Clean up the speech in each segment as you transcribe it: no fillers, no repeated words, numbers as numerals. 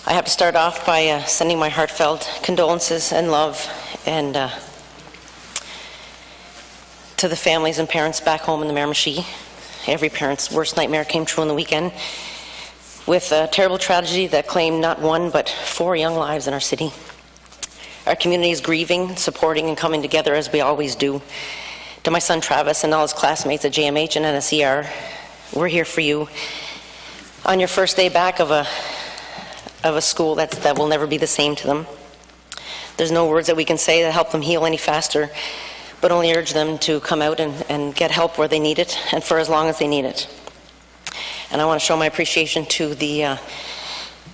I have to start off by sending my heartfelt condolences and love and to the families and parents back home in the Miramichi. Every parent's worst nightmare came true on the weekend with a terrible tragedy that claimed not one but 4 young lives in our city. Our community is grieving, supporting, and coming together as we always do. To my son Travis and all his classmates at JMH and NSER, we're here for you on your first day back of a school that will never be the same to them. There's no words that we can say that help them heal any faster, but only urge them to come out and get help where they need it and for as long as they need it. And I want to show my appreciation to the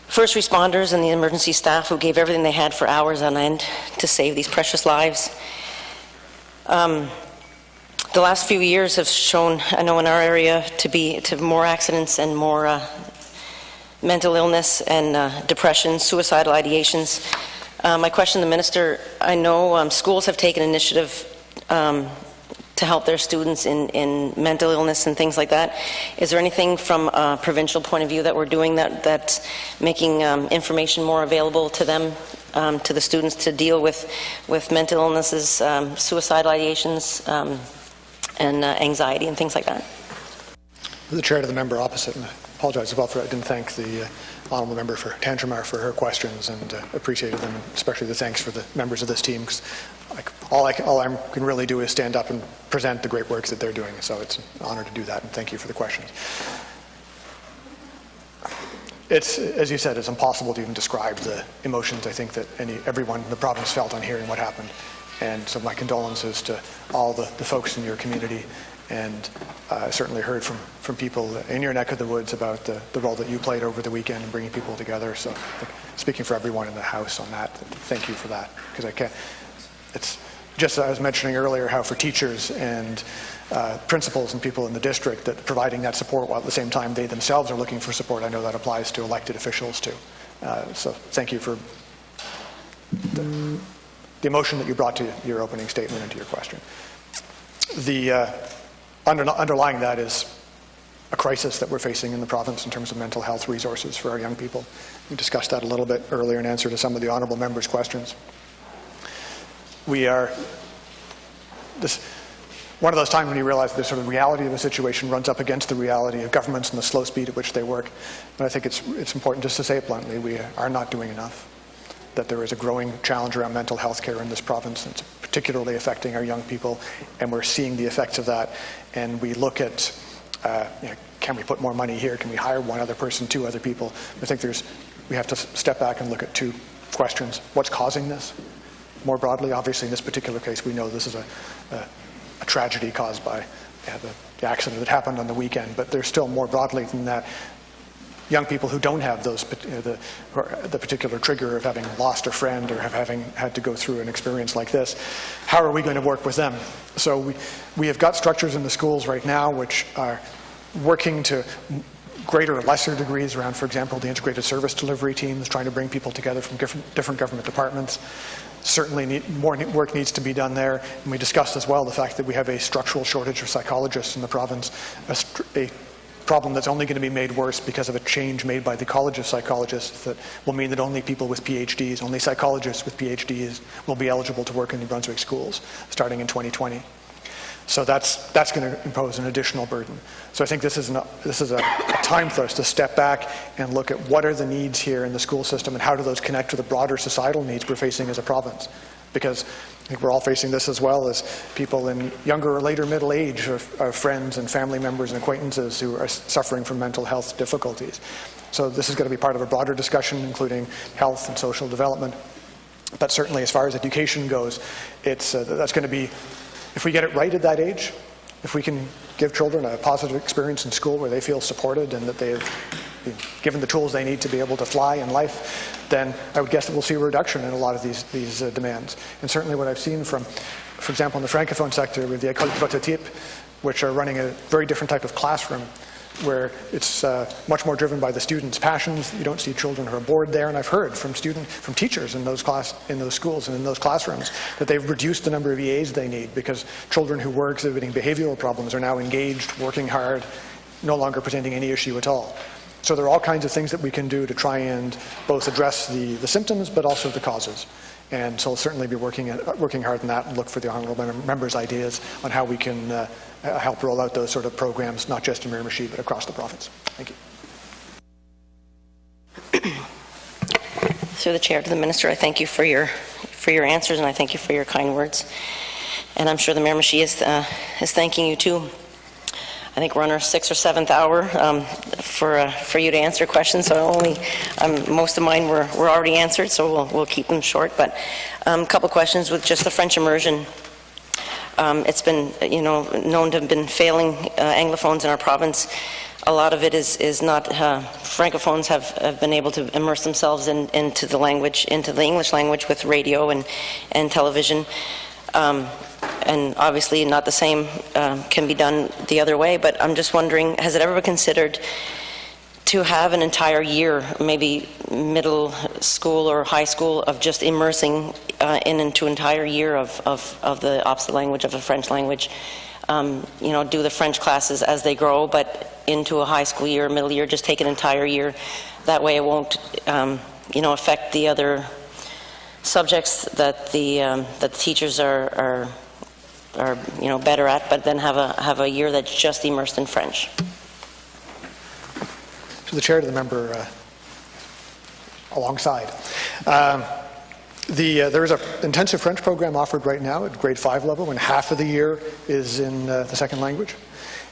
first responders and the emergency staff who gave everything they had for hours on end to save these precious lives. The last few years have shown, I know in our area, to more accidents and more mental illness and depression, suicidal ideations. My question to the Minister, I know schools have taken initiative to help their students in mental illness and things like that. Is there anything from a provincial point of view that we're doing that's making information more available to them, to the students, to deal with mental illnesses, suicidal ideations, and anxiety and things like that? The chair to the member opposite, and I apologize as well for I didn't thank the honourable member for Tantramar for her questions and appreciated them, especially the thanks for the members of this team. Cause all I can really do is stand up and present the great work that they're doing, so it's an honour to do that, and thank you for the questions. It's, as you said, it's impossible to even describe the emotions I think that everyone in the province felt on hearing what happened. And so my condolences to all the folks in your community, and I certainly heard from people in your neck of the woods about the role that you played over the weekend in bringing people together. So I think speaking for everyone in the House on that, thank you for that. Because it's just as I was mentioning earlier, how for teachers and principals and people in the district that providing that support while at the same time they themselves are looking for support, I know that applies to elected officials too. So thank you for the emotion that you brought to your opening statement and to your question. The underlying that is a crisis that we're facing in the province in terms of mental health resources for our young people. We discussed that a little bit earlier in answer to some of the honourable members' questions. One of those times when you realize the sort of reality of the situation runs up against the reality of governments and the slow speed at which they work. But I think it's important just to say it bluntly, we are not doing enough. That there is a growing challenge around mental health care in this province. It's particularly affecting our young people, and we're seeing the effects of that. And we look at, can we put more money here? Can we hire one other person, 2 other people? I think we have to step back and look at 2 questions. What's causing this? More broadly, obviously in this particular case, we know this is a tragedy caused by the accident that happened on the weekend, but there's still more broadly than that. Young people who don't have those the particular trigger of having lost a friend or having had to go through an experience like this, how are we going to work with them? So we have got structures in the schools right now which are working to greater or lesser degrees around, for example, the integrated service delivery teams, trying to bring people together from different government departments. Certainly more work needs to be done there. And we discussed as well the fact that we have a structural shortage of psychologists in the province, a problem that's only going to be made worse because of a change made by the College of Psychologists that will mean that only people with PhDs, only psychologists with PhDs will be eligible to work in New Brunswick schools starting in 2020. So that's going to impose an additional burden. So I think this is a time for us to step back and look at what are the needs here in the school system and how do those connect to the broader societal needs we're facing as a province. Because I think we're all facing this as well as people in younger or later middle age or friends and family members and acquaintances who are suffering from mental health difficulties. So this is going to be part of a broader discussion including health and social development. But certainly as far as education goes, that's going to be, if we get it right at that age, if we can give children a positive experience in school where they feel supported and that they've been given the tools they need to be able to fly in life, then I would guess that we'll see a reduction in a lot of these demands. And certainly what I've seen from, for example, in the Francophone sector with the écoles prototypes, which are running a very different type of classroom where it's much more driven by the students' passions. You don't see children who are bored there, and I've heard from teachers in those schools and in those classrooms that they've reduced the number of EAs they need because children who were exhibiting behavioral problems are now engaged, working hard, no longer presenting any issue at all. So there are all kinds of things that we can do to try and both address the symptoms but also the causes. And so I'll certainly be working hard on that and look for the honourable members' ideas on how we can help roll out those sort of programs, not just in Miramichi, but across the province. Thank you. Through the chair to the minister, I thank you for your answers, and I thank you for your kind words. And I'm sure the Miramichi is thanking you too. I think we're on our 6th or 7th hour for you to answer questions. So most of mine were already answered, so we'll keep them short. But a couple questions with just the French immersion. It's been known to have been failing Anglophones in our province. A lot of it is not, Francophones have been able to immerse themselves into the language, into the English language with radio and television. And obviously not the same can be done the other way, but I'm just wondering, has it ever been considered to have an entire year, maybe middle school or high school, of just immersing into an entire year of the opposite language, of the French language? Do the French classes as they grow, but into a high school year, middle year, just take an entire year. That way it won't, affect the other subjects that the teachers are better at, but then have a year that's just immersed in French. To the chair, to the member alongside. There is an intensive French program offered right now at grade 5 level, when half of the year is in the second language.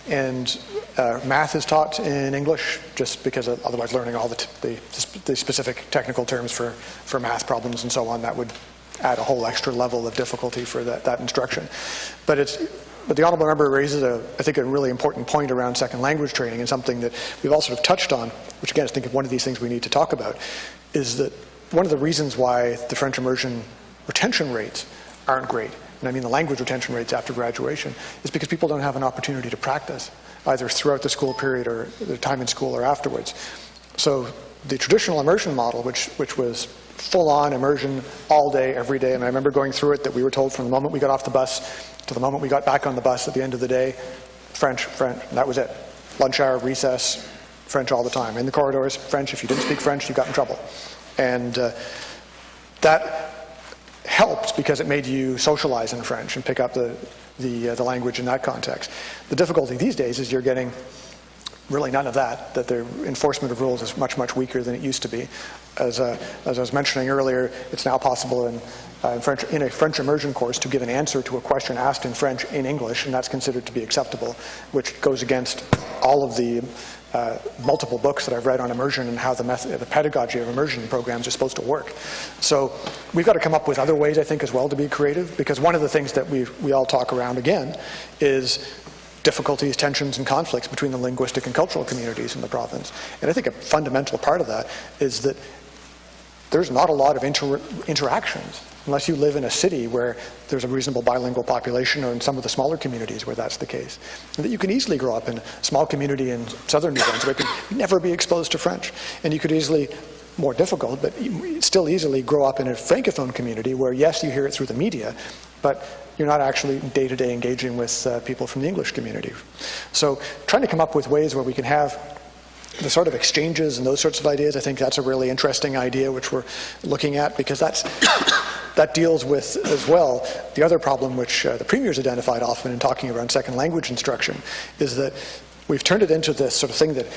And math is taught in English, just because otherwise learning all the specific technical terms for math problems and so on, that would add a whole extra level of difficulty for that instruction. But the honourable member raises, I think, a really important point around second language training, and something that we've all sort of touched on, which again I think is one of these things we need to talk about, is that one of the reasons why the French immersion retention rates aren't great, and I mean the language retention rates after graduation, is because people don't have an opportunity to practice, either throughout the school period or the time in school or afterwards. So the traditional immersion model, which was full-on immersion all day, every day, and I remember going through it, that we were told from the moment we got off the bus to the moment we got back on the bus at the end of the day, French, and that was it. Lunch hour, recess, French all the time. In the corridors, French. If you didn't speak French, you got in trouble. And that helped because it made you socialize in French and pick up the language in that context. The difficulty these days is you're getting really none of that the enforcement of rules is much, much weaker than it used to be. As I was mentioning earlier, it's now possible in a French immersion course to give an answer to a question asked in French in English, and that's considered to be acceptable, which goes against all of the multiple books that I've read on immersion and how the pedagogy of immersion programs are supposed to work. So we've got to come up with other ways, I think, as well, to be creative, because one of the things that we all talk around, again, is difficulties, tensions, and conflicts between the linguistic and cultural communities in the province. And I think a fundamental part of that is that there's not a lot of interactions, unless you live in a city where there's a reasonable bilingual population, or in some of the smaller communities where that's the case. And that you can easily grow up in a small community in southern New Brunswick and never be exposed to French. And you could easily, more difficult, but still easily grow up in a francophone community where, yes, you hear it through the media, but you're not actually day-to-day engaging with people from the English community. So trying to come up with ways where we can have the sort of exchanges and those sorts of ideas, I think that's a really interesting idea which we're looking at, because that deals with, as well, the other problem which the Premier's identified often in talking around second language instruction, is that we've turned it into this sort of thing that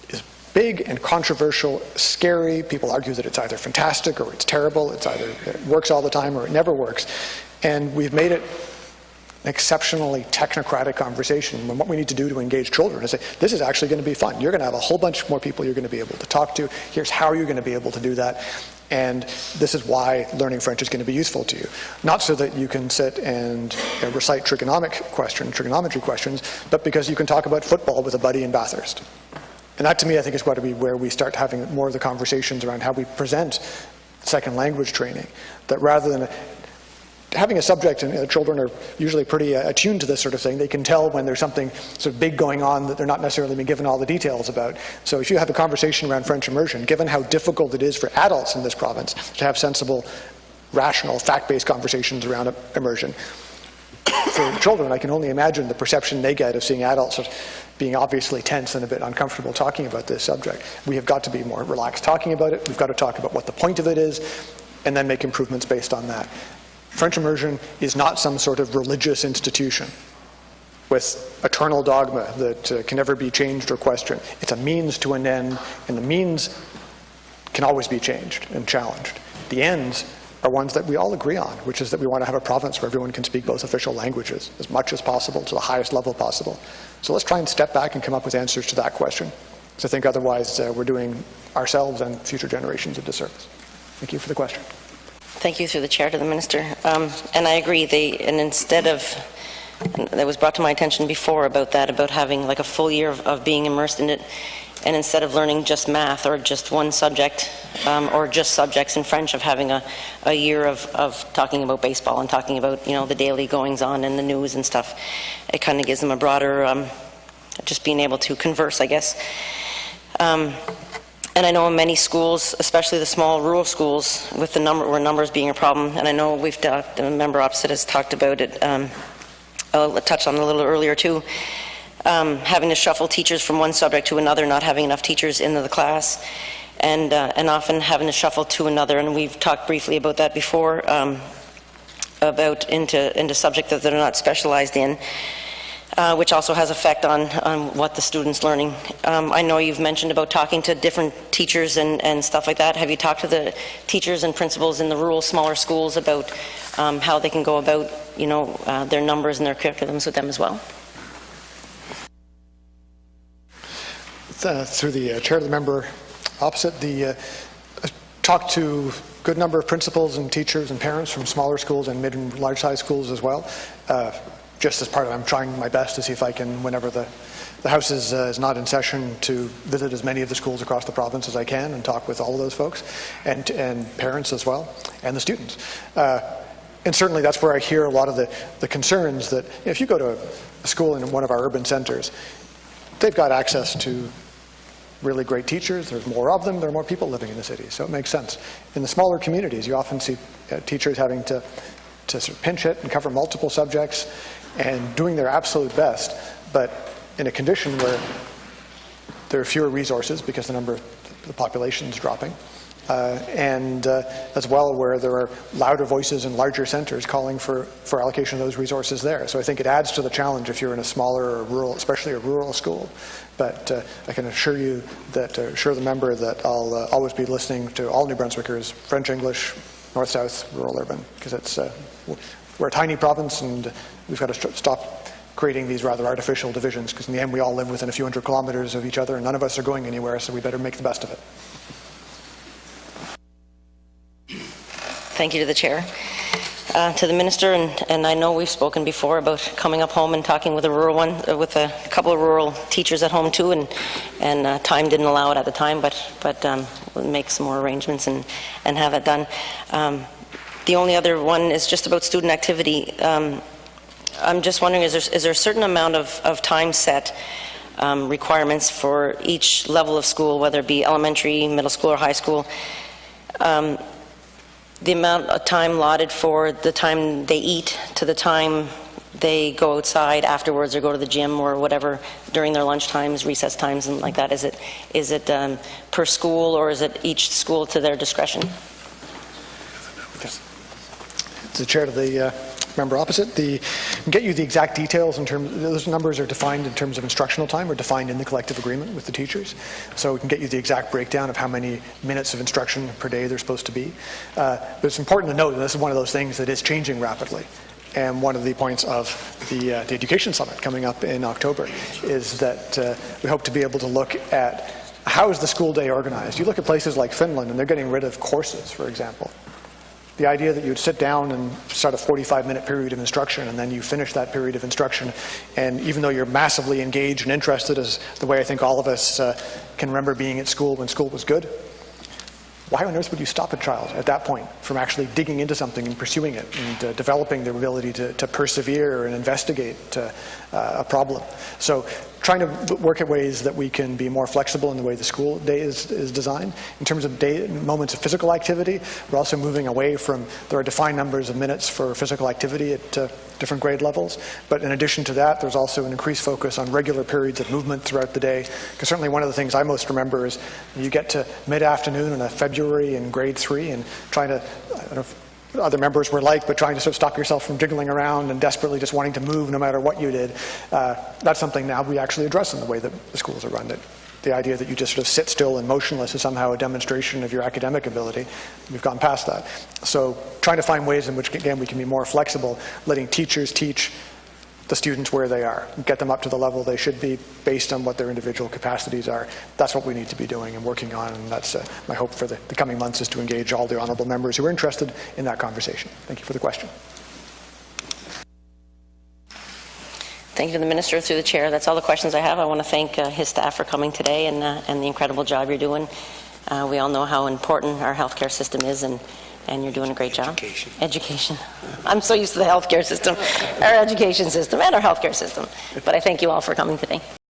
is big and controversial, scary. People argue that it's either fantastic or it's terrible, it's either it works all the time or it never works. And we've made it an exceptionally technocratic conversation, when what we need to do to engage children is say, this is actually going to be fun. You're going to have a whole bunch more people you're going to be able to talk to. Here's how you're going to be able to do that. And this is why learning French is going to be useful to you. Not so that you can sit and recite trigonometry questions, but because you can talk about football with a buddy in Bathurst. And that, to me, I think is got to be where we start having more of the conversations around how we present second language training. That rather than having a subject, and children are usually pretty attuned to this sort of thing. They can tell when there's something sort of big going on that they're not necessarily being given all the details about. So if you have a conversation around French immersion, given how difficult it is for adults in this province to have sensible, rational, fact-based conversations around immersion, for children, I can only imagine the perception they get of seeing adults of being obviously tense and a bit uncomfortable talking about this subject. We have got to be more relaxed talking about it. We've got to talk about what the point of it is, and then make improvements based on that. French immersion is not some sort of religious institution with eternal dogma that can never be changed or questioned. It's a means to an end, and the means can always be changed and challenged. The ends are ones that we all agree on, which is that we want to have a province where everyone can speak both official languages as much as possible to the highest level possible. So let's try and step back and come up with answers to that question, because I think otherwise we're doing ourselves and future generations a disservice. Thank you for the question. Thank you through the chair to the minister. And I agree, that was brought to my attention before about having like a full year of being immersed in it, and instead of learning just math or just one subject or just subjects in French, of having a year of talking about baseball and talking about the daily goings on and the news and stuff. It kind of gives them a broader, just being able to converse, I guess. And I know in many schools, especially the small rural schools, with where numbers being a problem, and I know the member opposite has talked about it. I'll touch on it a little earlier too. Having to shuffle teachers from one subject to another, not having enough teachers in the class, and often having to shuffle to another. And we've talked briefly about that before, about into subjects that they're not specialized in, which also has effect on what the student's learning. I know you've mentioned about talking to different teachers and stuff like that. Have you talked to the teachers and principals in the rural, smaller schools about how they can go about, their numbers and their curriculums with them as well? Through the chair of the member opposite, talked to a good number of principals and teachers and parents from smaller schools and mid and large-sized schools as well. Just as part of it, I'm trying my best to see if I can, whenever the House is not in session, to visit as many of the schools across the province as I can and talk with all of those folks, and parents as well, and the students. And certainly that's where I hear a lot of the concerns that if you go to a school in one of our urban centers, they've got access to really great teachers, there's more of them, there are more people living in the city, so it makes sense. In the smaller communities, you often see teachers having to sort of pinch hit and cover multiple subjects and doing their absolute best, but in a condition where there are fewer resources because the population is dropping, and as well where there are louder voices in larger centers calling for allocation of those resources there. So I think it adds to the challenge if you're in a smaller or rural, especially a rural school. But I can assure you that, assure the member that I'll always be listening to all New Brunswickers, French, English, north-south, rural, urban, because we're a tiny province and we've got to stop creating these rather artificial divisions, because in the end we all live within a few hundred kilometers of each other and none of us are going anywhere, so we better make the best of it. Thank you to the chair. To the minister, and I know we've spoken before about coming up home and talking with with a couple of rural teachers at home too, and time didn't allow it at the time, but we'll make some more arrangements and have it done. The only other one is just about student activity. I'm just wondering, is there a certain amount of time set requirements for each level of school, whether it be elementary, middle school, or high school? The amount of time allotted for the time they eat to the time they go outside afterwards or go to the gym or whatever during their lunch times, recess times, and like that. Is it per school, or is it each school to their discretion? The chair to the member opposite. Get you the exact details in terms. Those numbers are defined in terms of instructional time, or defined in the collective agreement with the teachers. So we can get you the exact breakdown of how many minutes of instruction per day they're supposed to be. But it's important to note that this is one of those things that is changing rapidly. And one of the points of the Education Summit coming up in October is that we hope to be able to look at how is the school day organized. You look at places like Finland, and they're getting rid of courses, for example. The idea that you'd sit down and start a 45-minute period of instruction, and then you finish that period of instruction, and even though you're massively engaged and interested, as the way I think all of us can remember being at school when school was good, why on earth would you stop a child at that point from actually digging into something and pursuing it and developing their ability to persevere and investigate a problem? So trying to work at ways that we can be more flexible in the way the school day is designed. In terms of moments of physical activity, we're also moving away from, there are defined numbers of minutes for physical activity at different grade levels. But in addition to that, there's also an increased focus on regular periods of movement throughout the day. Because certainly one of the things I most remember is you get to mid-afternoon in a February in grade 3 and trying to, I don't know if other members were like, but trying to sort of stop yourself from jiggling around and desperately just wanting to move no matter what you did. That's something now we actually address in the way that the schools are run. That the idea that you just sort of sit still and motionless is somehow a demonstration of your academic ability. We've gone past that. So trying to find ways in which, again, we can be more flexible, letting teachers teach the students where they are, get them up to the level they should be based on what their individual capacities are. That's what we need to be doing and working on, and that's my hope for the coming months, is to engage all the honourable members who are interested in that conversation. Thank you for the question. Thank you to the Minister through the Chair. That's all the questions I have. I want to thank his staff for coming today and the incredible job you're doing. We all know how important our healthcare system is, and you're doing a great job. Education. I'm so used to the healthcare system, our education system, and our healthcare system. But I thank you all for coming today.